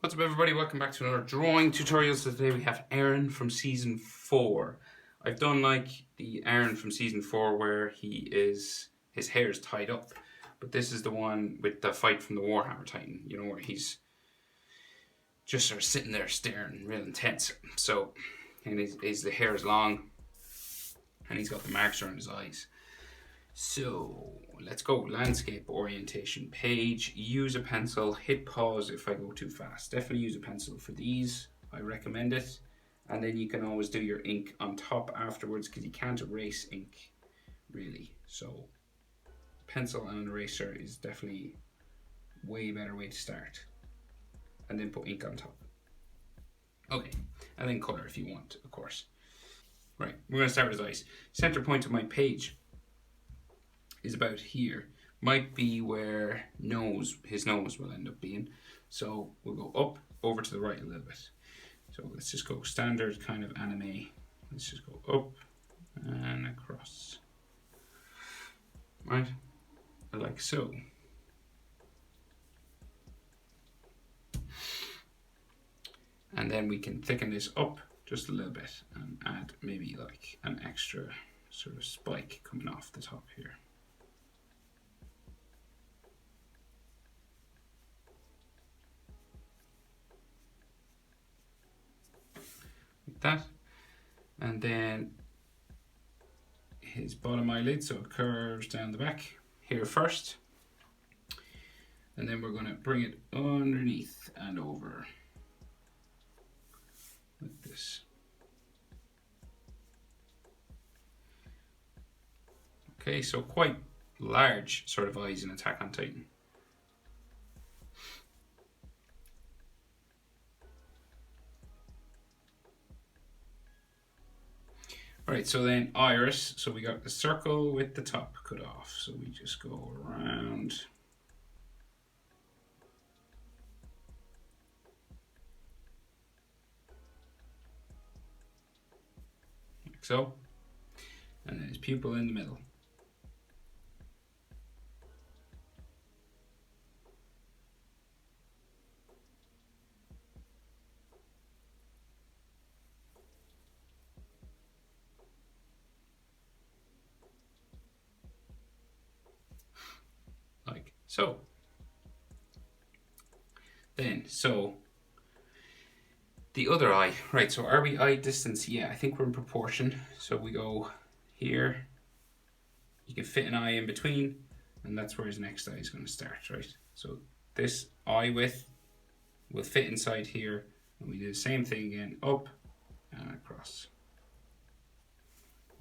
What's up everybody, welcome back to another drawing tutorial. So today we have Eren from season 4. I've done like the Eren from season 4 where his hair is tied up. But this is the one with the fight from the Warhammer Titan, you know, where he's just sort of sitting there staring real intense. So, and the hair is long and he's got the marks around his eyes. So let's go. Landscape orientation page. Use a pencil. Hit pause if I go too fast. Definitely use a pencil for these. I recommend it. And then you can always do your ink on top afterwards because you can't erase ink really. So pencil and an eraser is definitely way better way to start. And then put ink on top. Okay, and then color if you want, of course. Right, we're going to start with his eyes. Center point of my page is about here. Might be where his nose will end up being. So we'll go up, over to the right a little bit. So let's just go standard kind of anime. Let's just go up and across. Right, like so. And then we can thicken this up just a little bit and add maybe like an extra sort of spike coming off the top here. That, and then his bottom eyelid, so it curves down the back here first, and then we're going to bring it underneath and over like this. Okay, so quite large sort of eyes in Attack on Titan. Alright, so then iris, so we got the circle with the top cut off, so we just go around. Like so. And then his pupil in the middle. Like so. Then, so the other eye, right? So are we eye distance? Yeah, I think we're in proportion. So we go here. You can fit an eye in between, and that's where his next eye is going to start, right? So this eye width will fit inside here, and we do the same thing again, up and across.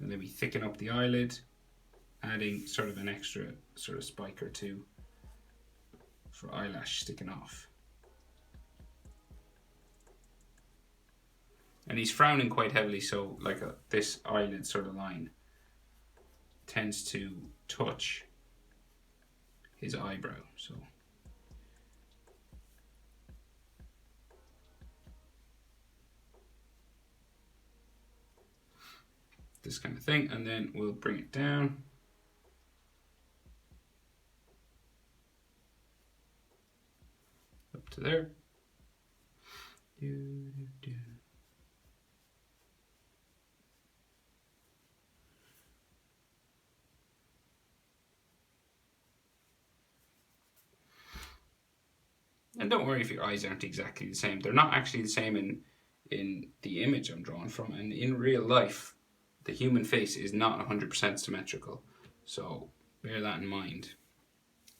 And then we thicken up the eyelid, adding sort of an extra sort of spike or two for eyelash sticking off. And he's frowning quite heavily, so like this eyelid sort of line tends to touch his eyebrow. So this kind of thing, and then we'll bring it down. Up to there. And don't worry if your eyes aren't exactly the same. They're not actually the same in the image I'm drawing from. And in real life, the human face is not 100% symmetrical. So bear that in mind.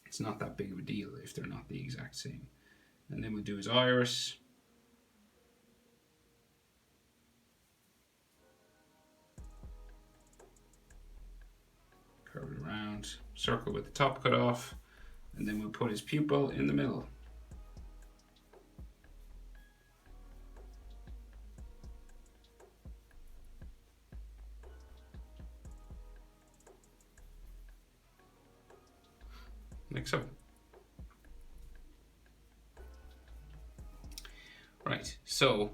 It's not that big of a deal if they're not the exact same. And then we'll do his iris. Curve it around, circle with the top cut off, and then we'll put his pupil in the middle. Like so. Right, so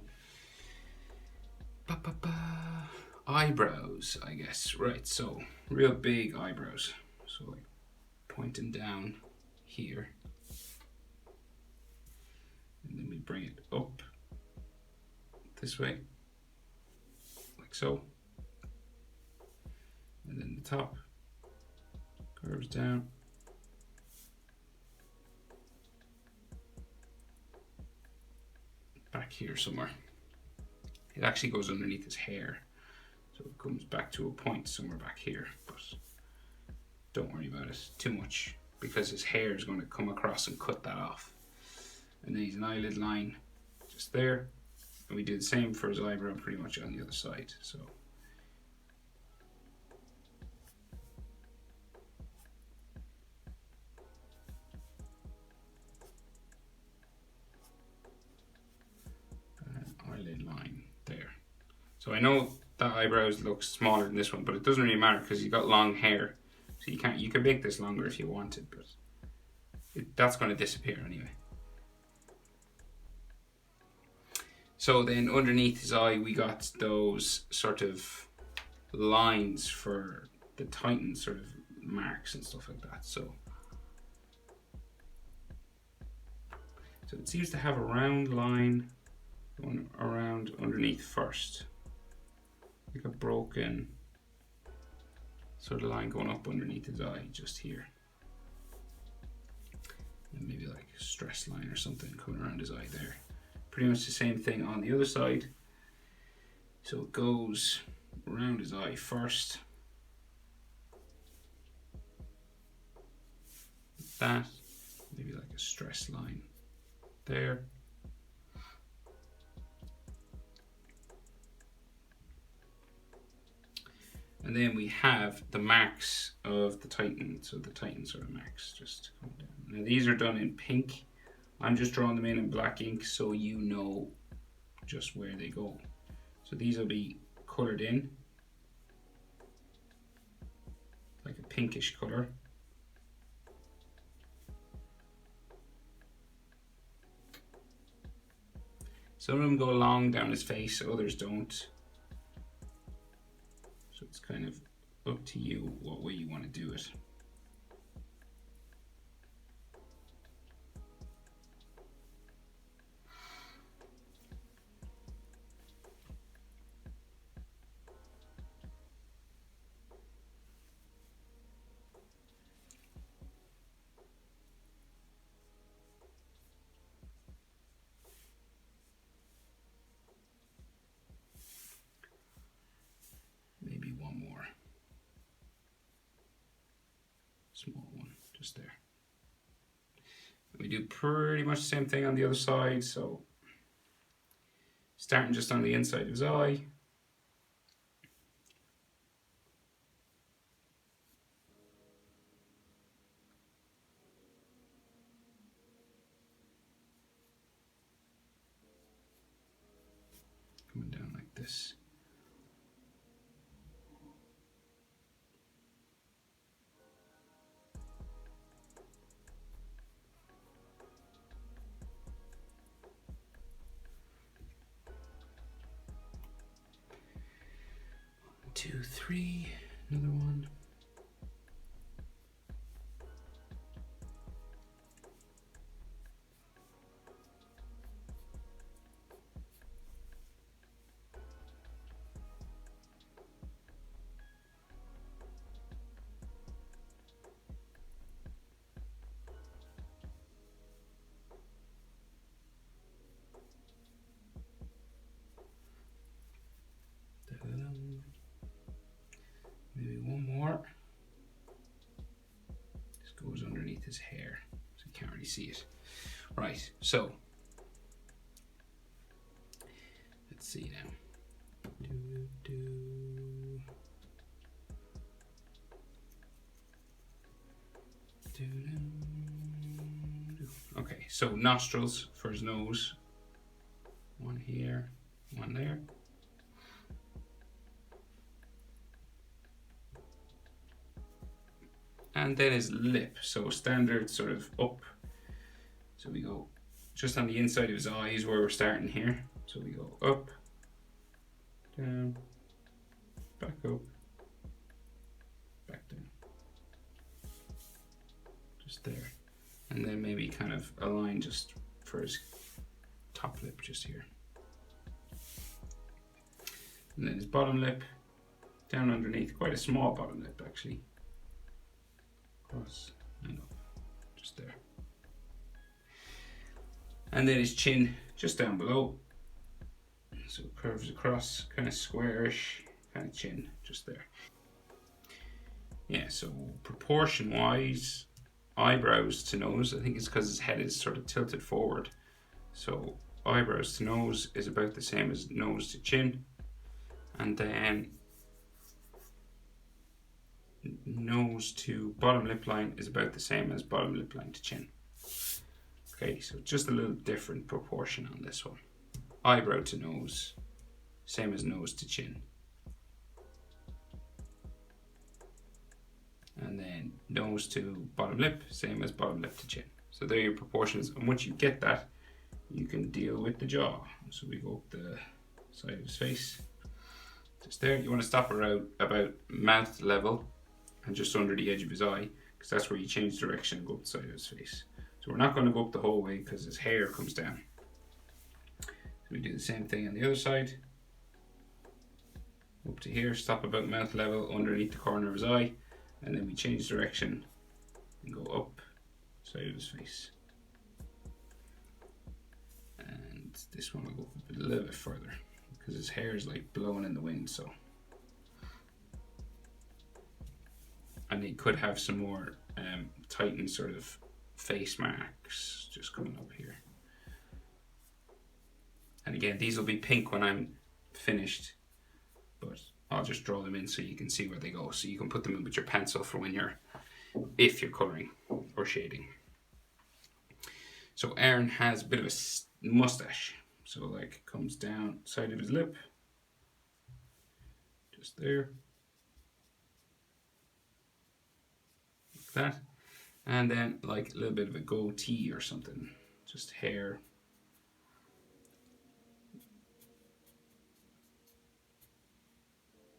eyebrows, I guess. Right, so real big eyebrows. So like pointing down here. And then we bring it up this way, like so. And then the top curves down. Back here somewhere. It actually goes underneath his hair. So it comes back to a point somewhere back here. But don't worry about it too much, because his hair is going to come across and cut that off. And then he's an eyelid line just there. And we do the same for his eyebrow pretty much on the other side. So eyelid line there. So I know that eyebrows look smaller than this one, but it doesn't really matter because you got long hair. So you can make this longer if you wanted, but that's going to disappear anyway. So then underneath his eye, we got those sort of lines for the Titan sort of marks and stuff like that. So it seems to have a round line going around underneath first. Like a broken sort of line going up underneath his eye, just here. And maybe like a stress line or something coming around his eye there. Pretty much the same thing on the other side. So it goes around his eye first. That, maybe like a stress line there. And then we have the marks of the Titan, so the Titan sort of marks just come down. Now these are done in pink. I'm just drawing them in black ink so you know just where they go. So these will be coloured in, like a pinkish colour. Some of them go long down his face, others don't. So it's kind of up to you what way you want to do it. Maybe one more. Small one, just there. We do pretty much the same thing on the other side, so starting just on the inside of his eye. Coming down like this. Two, three, another one. Maybe one more. This goes underneath his hair, so you can't really see it. Right, so let's see now. Okay, so nostrils for his nose. One here, one there. And then his lip, so standard sort of up. So we go just on the inside of his eyes where we're starting here. So we go up, down, back up, back down. Just there. And then maybe kind of a line just for his top top lip just here. And then his bottom lip down underneath, quite a small bottom lip actually. Across and up, just there. And then his chin just down below. So it curves across, kind of squarish, kind of chin just there. Yeah, so proportion wise, eyebrows to nose, I think it's because his head is sort of tilted forward. So eyebrows to nose is about the same as nose to chin. And then nose to bottom lip line is about the same as bottom lip line to chin. Okay, so just a little different proportion on this one. Eyebrow to nose, same as nose to chin. And then nose to bottom lip, same as bottom lip to chin. So there are your proportions, and once you get that, you can deal with the jaw. So we go up the side of his face, just there. You want to stop around about mouth level and just under the edge of his eye, because that's where you change direction and go up the side of his face. So we're not going to go up the whole way because his hair comes down. So we do the same thing on the other side. Up to here, stop about mouth level underneath the corner of his eye, and then we change direction and go up side of his face. And this one will go up a little bit further because his hair is like blowing in the wind, so. And he could have some more tightened sort of face marks just coming up here. And again, these will be pink when I'm finished, but I'll just draw them in so you can see where they go. So you can put them in with your pencil for when if you're coloring or shading. So Eren has a bit of a mustache. So like comes down side of his lip, just there. Like that. And then like a little bit of a goatee or something, just hair.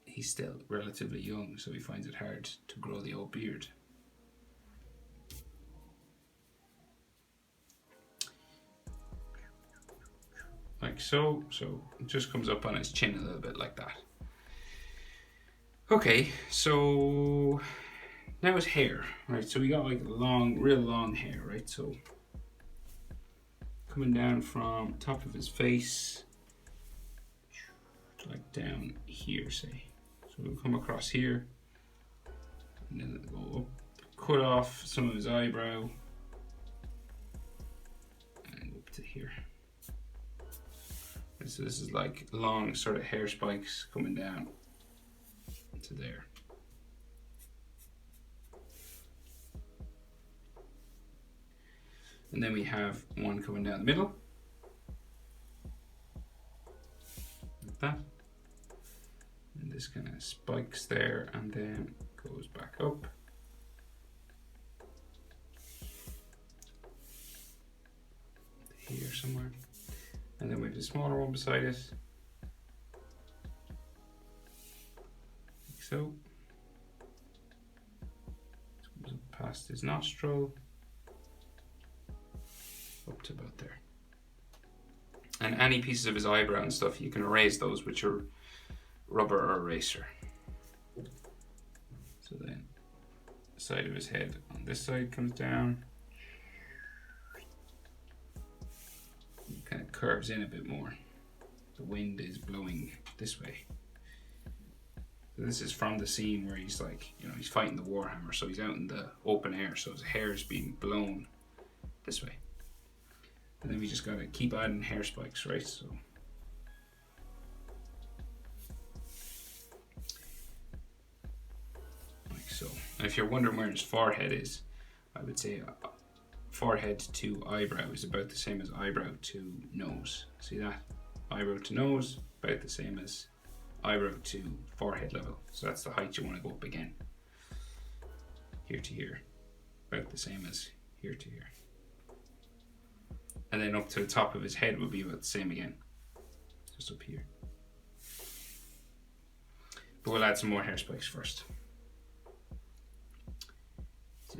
He's still relatively young, so he finds it hard to grow the old beard. Like so, so it just comes up on his chin a little bit like that. Okay, so now his hair, right? So we got like long, real long hair, right? So coming down from top of his face, like down here, say. So we'll come across here, and then go up, cut off some of his eyebrow, and up to here. And so this is like long sort of hair spikes coming down to there. And then we have one coming down the middle, like that. And this kind of spikes there and then goes back up. Here somewhere. And then we have a smaller one beside it. Like so. This comes up past his nostril. Up to about there. And any pieces of his eyebrow and stuff, you can erase those with your rubber or eraser. So then the side of his head on this side comes down. It kind of curves in a bit more. The wind is blowing this way. So this is from the scene where he's like, you know, he's fighting the Warhammer, so he's out in the open air, so his hair is being blown this way. And then we just gotta keep adding hair spikes, right? So like so. And if you're wondering where his forehead is, I would say forehead to eyebrow is about the same as eyebrow to nose. See that? Eyebrow to nose, about the same as eyebrow to forehead level. So that's the height you want to go up again. Here to here, about the same as here to here. And then up to the top of his head will be about the same again, just up here. But we'll add some more hair spikes first. So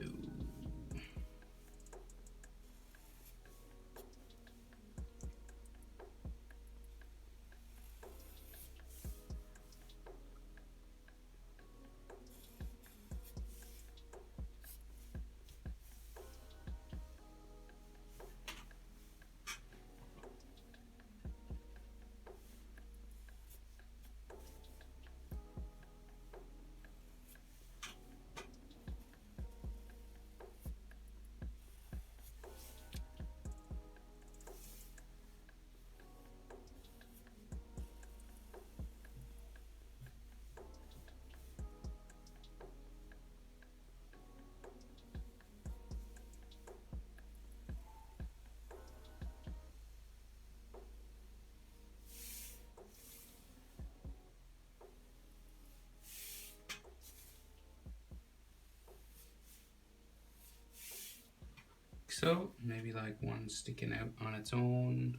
so. Maybe like one sticking out on its own.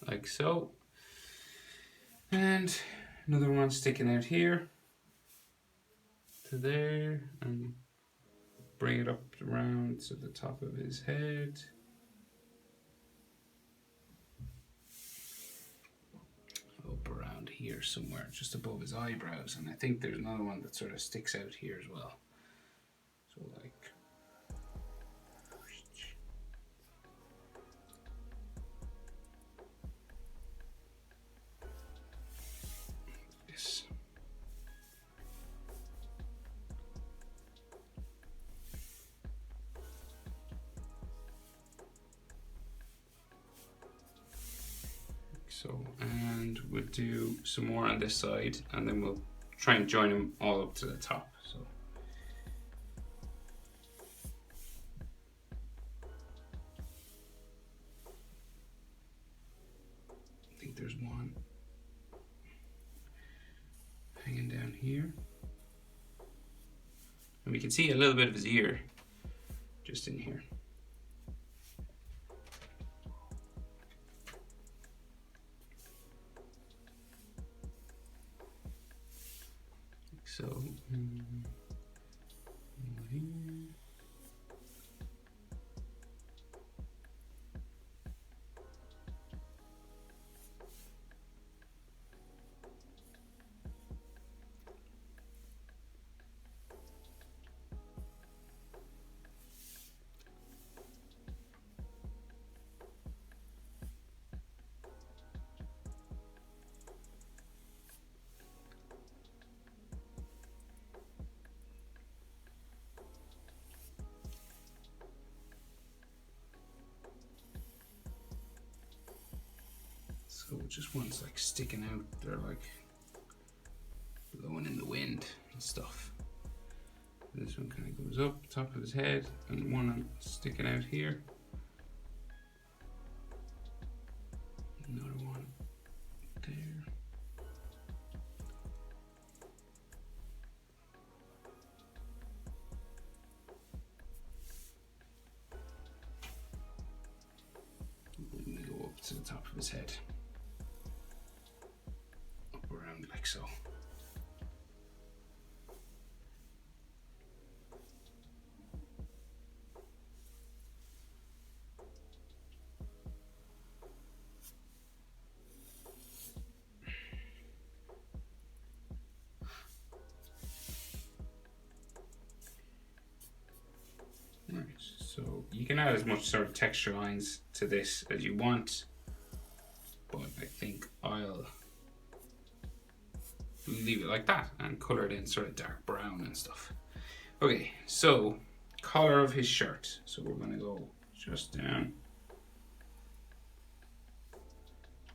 Like so. And another one sticking out here to there, and bring it up around to the top of his head. Up around here somewhere, just above his eyebrows. And I think there's another one that sort of sticks out here as well. So like this. So, and we'll do some more on this side, and then we'll try and join them all up to the top. So, I think there's one hanging down here, and we can see a little bit of his ear just in here. So, so just one's like sticking out, they're like blowing in the wind and stuff. This one kind of goes up top of his head, and one sticking out here. Another one there. And they go up to the top of his head. Up around like so. Right, so you can add as much sort of texture lines to this as you want, but I think I'll leave it like that and color it in sort of dark brown and stuff. Okay, so collar of his shirt. So we're going to go just down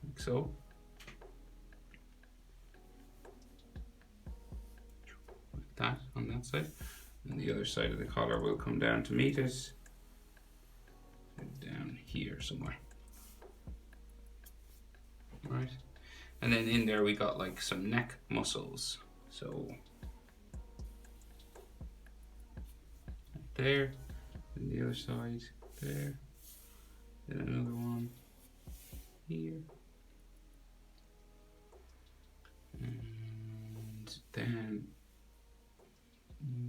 like so. Like that on that side. And the other side of the collar will come down to meet us. Down here somewhere. Right. And then in there we got like some neck muscles. So there, and the other side there, then another one here, and then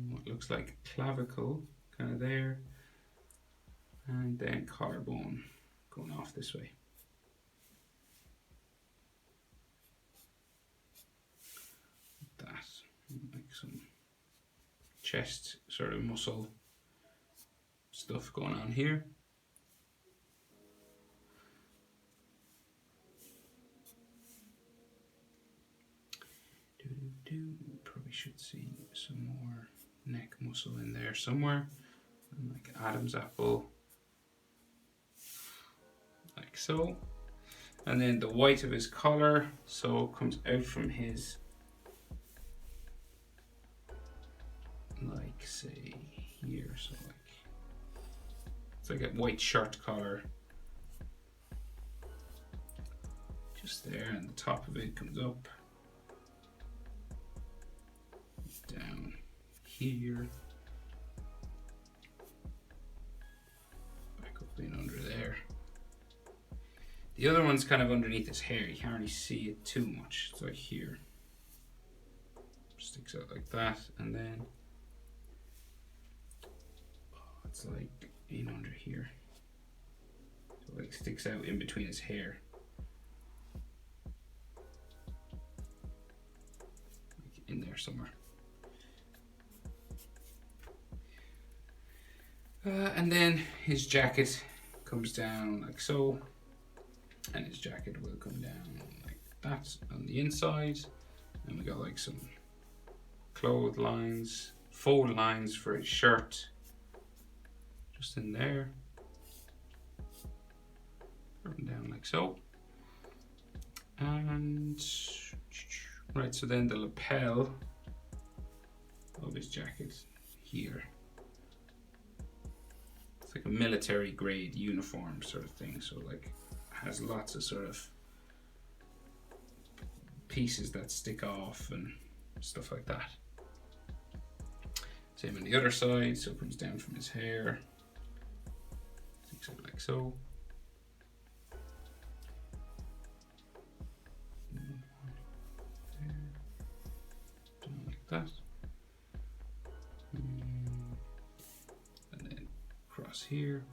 what looks like clavicle kind of there, and then collarbone going off this way. Like that, like some chest sort of muscle stuff going on here. Probably should see some more neck muscle in there somewhere, and like Adam's apple, like so. And then the white of his collar, so comes out from his, like say here, so like it's like a white shirt collar just there, and the top of it comes up here. Back up in under there. The other one's kind of underneath his hair. You can't really see it too much. It's like here. Sticks out like that, and then it's like in under here. So it like sticks out in between his hair. Like in there somewhere. And then his jacket comes down like so. And his jacket will come down like that on the inside. And we got like some cloth lines, fold lines for his shirt. Just in there. Come down like so. And right, so then the lapel of his jacket here. It's like a military grade uniform sort of thing. So like has lots of sort of pieces that stick off and stuff like that. Same on the other side, so it comes down from his hair, sticks out like so. Down like that. And then across here.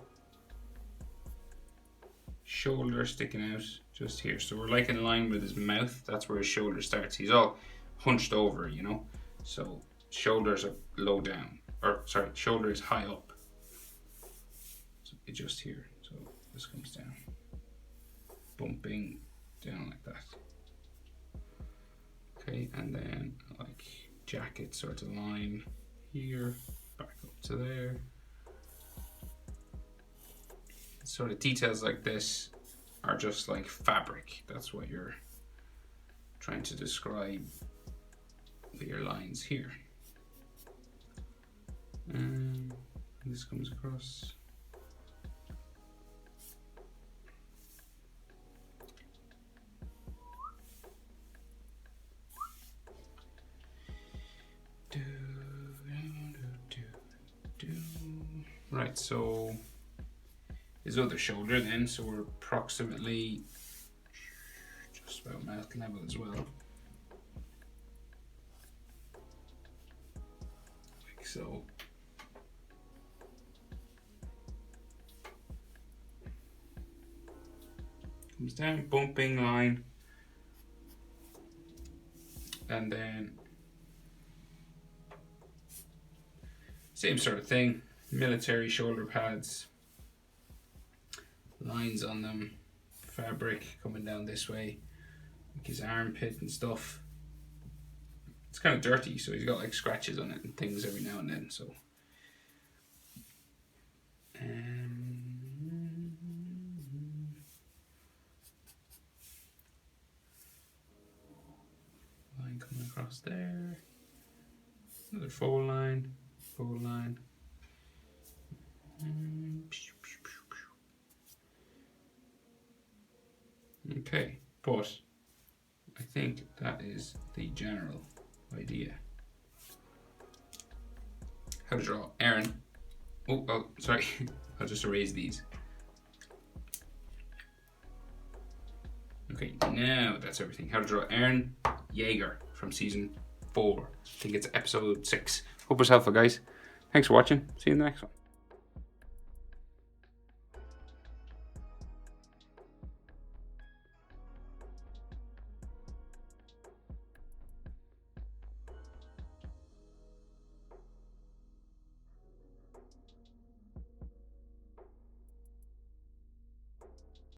Shoulder sticking out just here, so we're like in line with his mouth. That's where his shoulder starts. He's all hunched over, you know, so shoulders are low down, or sorry, shoulder is high up, so it's just here. So this comes down, bumping down like that. Okay, and then like jacket sort of line here, back up to there. Sort of details like this are just like fabric. That's what you're trying to describe with your lines here. And this comes across. Right, so his other shoulder then, so we're approximately just about mouth level as well. Like so. Comes down, bumping line. And then same sort of thing, military shoulder pads. Lines on them, fabric coming down this way, like his armpit and stuff. It's kind of dirty, so he's got like scratches on it and things every now and then. So, line coming across there. Another fold line, fold line. Okay, but I think that is the general idea. How to draw Eren. Oh, sorry. I'll just erase these. Okay, now that's everything. How to draw Eren Jaeger from season 4. I think it's episode 6. Hope it's helpful, guys. Thanks for watching. See you in the next one.